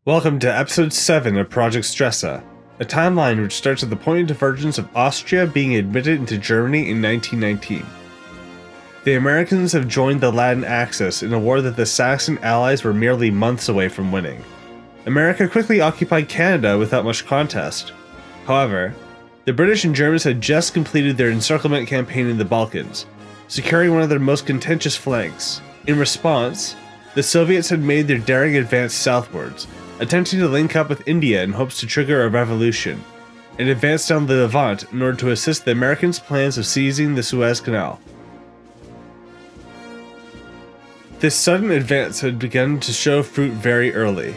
Welcome to episode 7 of Project Stresa, a timeline which starts at the point of divergence of Austria being admitted into Germany in 1919. The Americans have joined the Latin Axis in a war that the Saxon allies were merely months away from winning. America quickly occupied Canada without much contest. However, the British and Germans had just completed their encirclement campaign in the Balkans, securing one of their most contentious flanks. In response, the Soviets had made their daring advance southwards, attempting to link up with India in hopes to trigger a revolution, and advance down the Levant in order to assist the Americans' plans of seizing the Suez Canal. This sudden advance had begun to show fruit very early.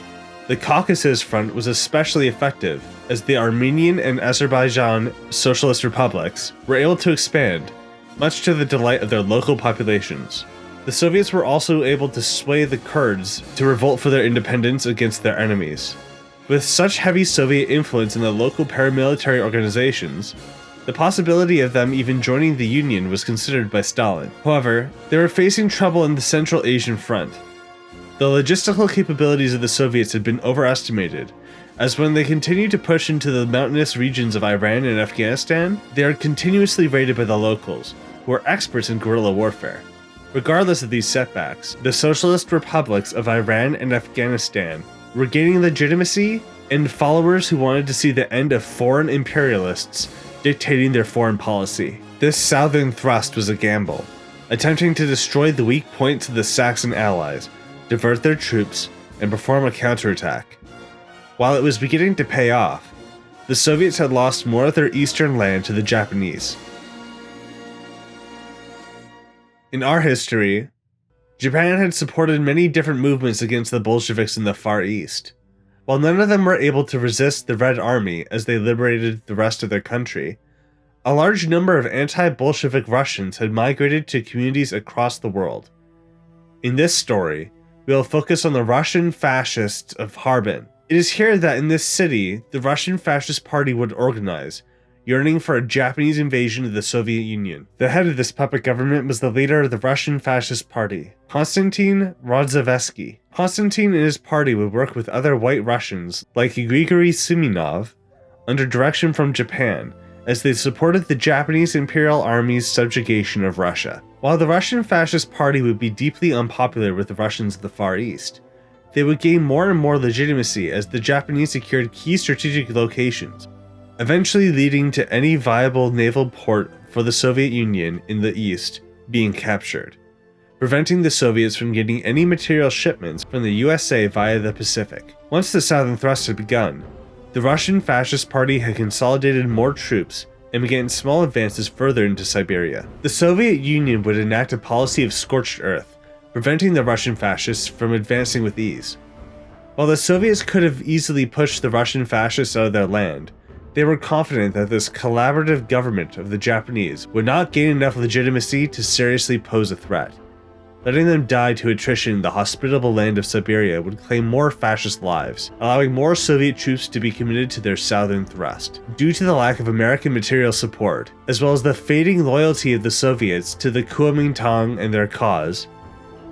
The Caucasus Front was especially effective, as the Armenian and Azerbaijan Socialist Republics were able to expand, much to the delight of their local populations. The Soviets were also able to sway the Kurds to revolt for their independence against their enemies. With such heavy Soviet influence in the local paramilitary organizations, the possibility of them even joining the Union was considered by Stalin. However, they were facing trouble in the Central Asian front. The logistical capabilities of the Soviets had been overestimated, as when they continued to push into the mountainous regions of Iran and Afghanistan, they are continuously raided by the locals, who are experts in guerrilla warfare. Regardless of these setbacks, the socialist republics of Iran and Afghanistan were gaining legitimacy and followers who wanted to see the end of foreign imperialists dictating their foreign policy. This southern thrust was a gamble, attempting to destroy the weak points of the Saxon allies, divert their troops, and perform a counterattack. While it was beginning to pay off, the Soviets had lost more of their eastern land to the Japanese. In our history, Japan had supported many different movements against the Bolsheviks in the Far East. While none of them were able to resist the Red Army as they liberated the rest of their country, a large number of anti-Bolshevik Russians had migrated to communities across the world. In this story, we will focus on the Russian fascists of Harbin. It is here that in this city, the Russian Fascist Party would organize, yearning for a Japanese invasion of the Soviet Union. The head of this puppet government was the leader of the Russian Fascist Party, Konstantin Rodzavsky. Konstantin and his party would work with other white Russians like Grigory Simonov under direction from Japan, as they supported the Japanese Imperial Army's subjugation of Russia. While the Russian Fascist Party would be deeply unpopular with the Russians of the Far East, they would gain more and more legitimacy as the Japanese secured key strategic locations, eventually leading to any viable naval port for the Soviet Union in the East being captured, preventing the Soviets from getting any material shipments from the USA via the Pacific. Once the southern thrust had begun, the Russian Fascist Party had consolidated more troops and began small advances further into Siberia. The Soviet Union would enact a policy of scorched earth, preventing the Russian fascists from advancing with ease. While the Soviets could have easily pushed the Russian fascists out of their land, they were confident that this collaborative government of the Japanese would not gain enough legitimacy to seriously pose a threat. Letting them die to attrition in the hospitable land of Siberia would claim more fascist lives, allowing more Soviet troops to be committed to their southern thrust. Due to the lack of American material support, as well as the fading loyalty of the Soviets to the Kuomintang and their cause,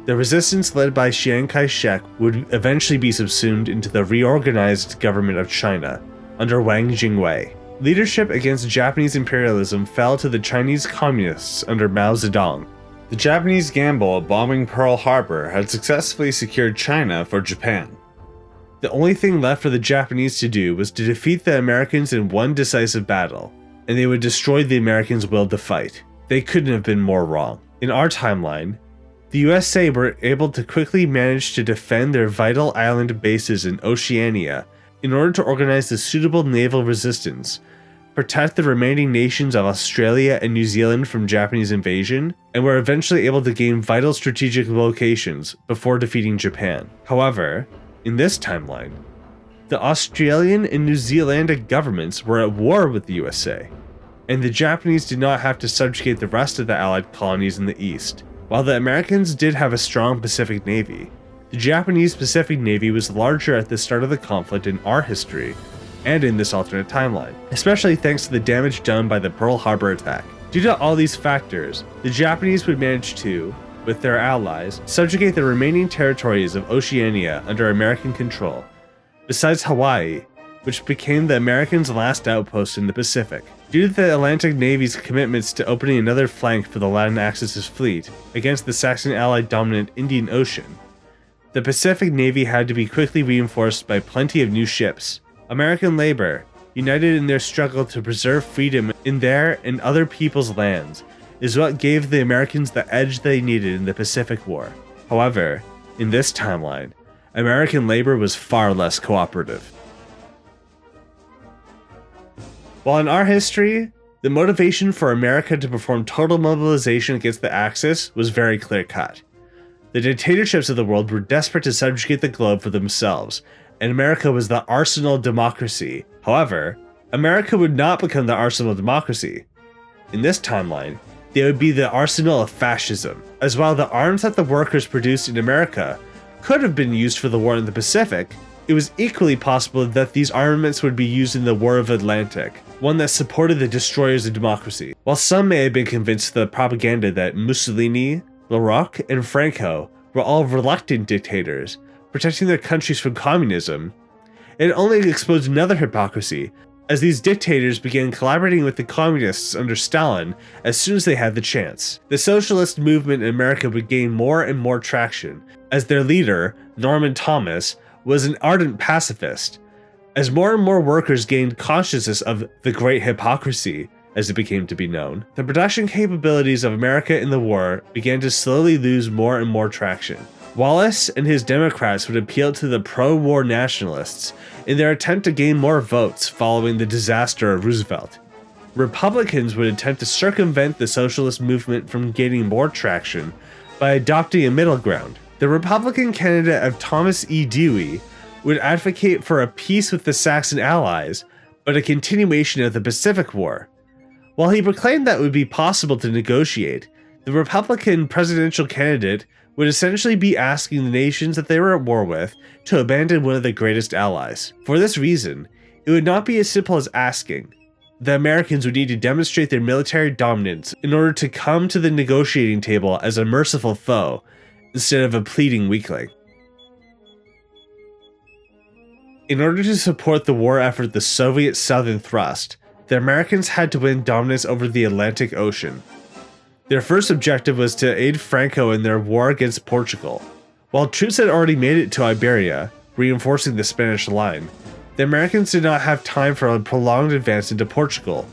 the resistance led by Chiang Kai-shek would eventually be subsumed into the reorganized government of China under Wang Jingwei. Leadership against Japanese imperialism fell to the Chinese communists under Mao Zedong. The Japanese gamble of bombing Pearl Harbor had successfully secured China for Japan. The only thing left for the Japanese to do was to defeat the Americans in one decisive battle, and they would destroy the Americans' will to fight. They couldn't have been more wrong. In our timeline, the USA were able to quickly manage to defend their vital island bases in Oceania in order to organize a suitable naval resistance, protect the remaining nations of Australia and New Zealand from Japanese invasion, and were eventually able to gain vital strategic locations before defeating Japan. However, in this timeline, the Australian and New Zealand governments were at war with the USA, and the Japanese did not have to subjugate the rest of the Allied colonies in the East. While the Americans did have a strong Pacific Navy, the Japanese Pacific Navy was larger at the start of the conflict in our history and in this alternate timeline, especially thanks to the damage done by the Pearl Harbor attack. Due to all these factors, the Japanese would manage to, with their allies, subjugate the remaining territories of Oceania under American control, besides Hawaii, which became the Americans' last outpost in the Pacific. Due to the Atlantic Navy's commitments to opening another flank for the Latin Axis' fleet against the Saxon Allied dominant Indian Ocean, the Pacific Navy had to be quickly reinforced by plenty of new ships. American labor, united in their struggle to preserve freedom in their and other people's lands, is what gave the Americans the edge they needed in the Pacific War. However, in this timeline, American labor was far less cooperative. While in our history, the motivation for America to perform total mobilization against the Axis was very clear-cut. The dictatorships of the world were desperate to subjugate the globe for themselves, and America was the arsenal democracy. However, America would not become the arsenal democracy. In this timeline, they would be the arsenal of fascism, as while the arms that the workers produced in America could have been used for the war in the Pacific, it was equally possible that these armaments would be used in the War of Atlantic, one that supported the destroyers of democracy. While some may have been convinced of the propaganda that Mussolini, Laroque, and Franco were all reluctant dictators, protecting their countries from communism, it only exposed another hypocrisy, as these dictators began collaborating with the communists under Stalin as soon as they had the chance. The socialist movement in America would gain more and more traction, as their leader, Norman Thomas, was an ardent pacifist. As more and more workers gained consciousness of the Great Hipocrisy, as it became to be known, the production capabilities of America in the war began to slowly lose more and more traction. Wallace and his Democrats would appeal to the pro-war nationalists in their attempt to gain more votes following the disaster of Roosevelt. Republicans would attempt to circumvent the socialist movement from gaining more traction by adopting a middle ground. The Republican candidate of Thomas E. Dewey would advocate for a peace with the Saxon allies, but a continuation of the Pacific War. While he proclaimed that it would be possible to negotiate, the Republican presidential candidate would essentially be asking the nations that they were at war with to abandon one of their greatest allies. For this reason, it would not be as simple as asking. The Americans would need to demonstrate their military dominance in order to come to the negotiating table as a merciful foe, instead of a pleading weakling. In order to support the war effort, the Soviet Southern Thrust, the Americans had to win dominance over the Atlantic Ocean. Their first objective was to aid Franco in their war against Portugal. While troops had already made it to Iberia, reinforcing the Spanish line, the Americans did not have time for a prolonged advance into Portugal.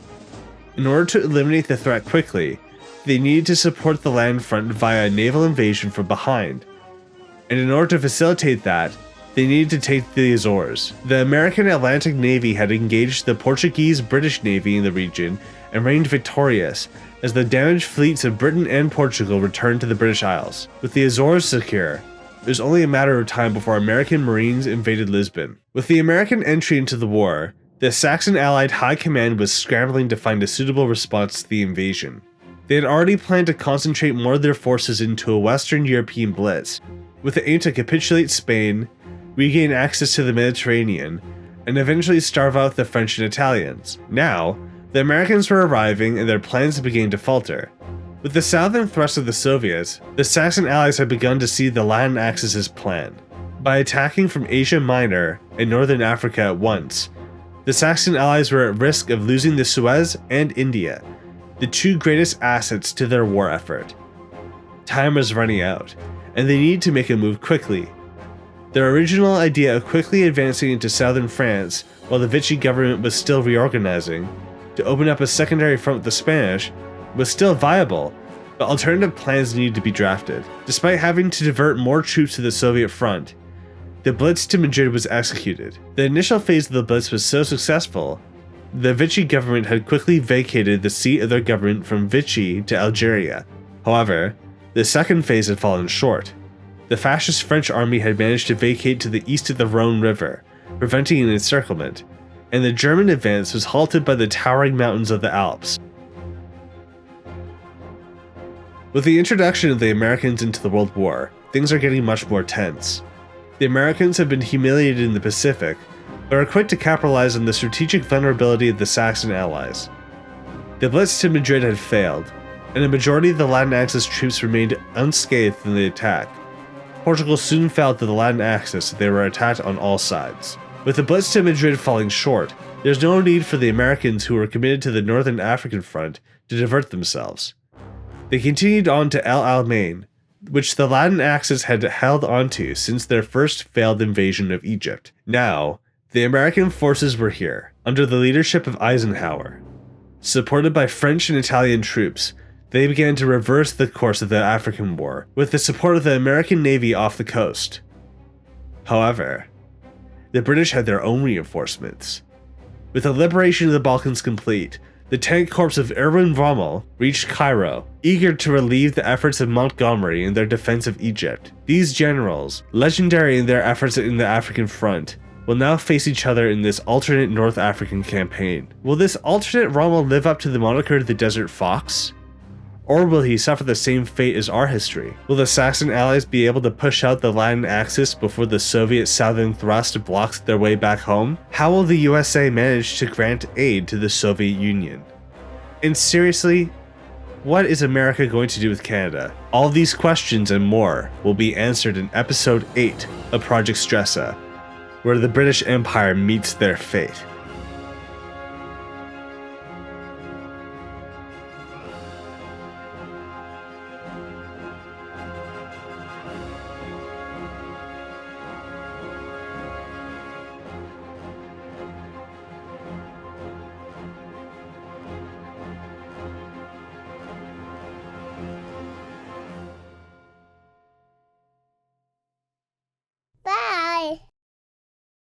In order to eliminate the threat quickly, they needed to support the land front via a naval invasion from behind. And in order to facilitate that, they needed to take the Azores. The American Atlantic Navy had engaged the Portuguese-British Navy in the region and reigned victorious, as the damaged fleets of Britain and Portugal returned to the British Isles. With the Azores secure, it was only a matter of time before American Marines invaded Lisbon. With the American entry into the war, the Saxon Allied High Command was scrambling to find a suitable response to the invasion. They had already planned to concentrate more of their forces into a Western European blitz, with the aim to capitulate Spain, regain access to the Mediterranean, and eventually starve out the French and Italians. Now, the Americans were arriving and their plans began to falter. With the southern thrust of the Soviets, the Saxon allies had begun to see the Latin Axis' plan. By attacking from Asia Minor and northern Africa at once, the Saxon allies were at risk of losing the Suez and India, the two greatest assets to their war effort. Time was running out, and they needed to make a move quickly. Their original idea of quickly advancing into southern France while the Vichy government was still reorganizing, to open up a secondary front with the Spanish, was still viable, but alternative plans needed to be drafted. Despite having to divert more troops to the Soviet front, the blitz to Madrid was executed. The initial phase of the blitz was so successful, the Vichy government had quickly vacated the seat of their government from Vichy to Algeria. However, the second phase had fallen short. The fascist French army had managed to vacate to the east of the Rhone River, preventing an encirclement, and the German advance was halted by the towering mountains of the Alps. With the introduction of the Americans into the World War, things are getting much more tense. The Americans have been humiliated in the Pacific, but are quick to capitalize on the strategic vulnerability of the Saxon allies. The blitz to Madrid had failed, and a majority of the Latin Axis troops remained unscathed in the attack. Portugal soon fell to the Latin Axis as they were attacked on all sides. With the blitz to Madrid falling short, there's no need for the Americans who were committed to the Northern African Front to divert themselves. They continued on to El Alamein, which the Latin Axis had held onto since their first failed invasion of Egypt. Now, the American forces were here, under the leadership of Eisenhower. Supported by French and Italian troops, they began to reverse the course of the African War, with the support of the American Navy off the coast. However, the British had their own reinforcements. With the liberation of the Balkans complete, the tank corps of Erwin Rommel reached Cairo, eager to relieve the efforts of Montgomery in their defense of Egypt. These generals, legendary in their efforts in the African front, will now face each other in this alternate North African campaign. Will this alternate Rommel live up to the moniker the Desert Fox? Or will he suffer the same fate as our history? Will the Saxon allies be able to push out the Latin Axis before the Soviet southern thrust blocks their way back home? How will the USA manage to grant aid to the Soviet Union? And seriously, what is America going to do with Canada? All these questions and more will be answered in episode 8 of Project Stresa, where the British Empire meets their fate.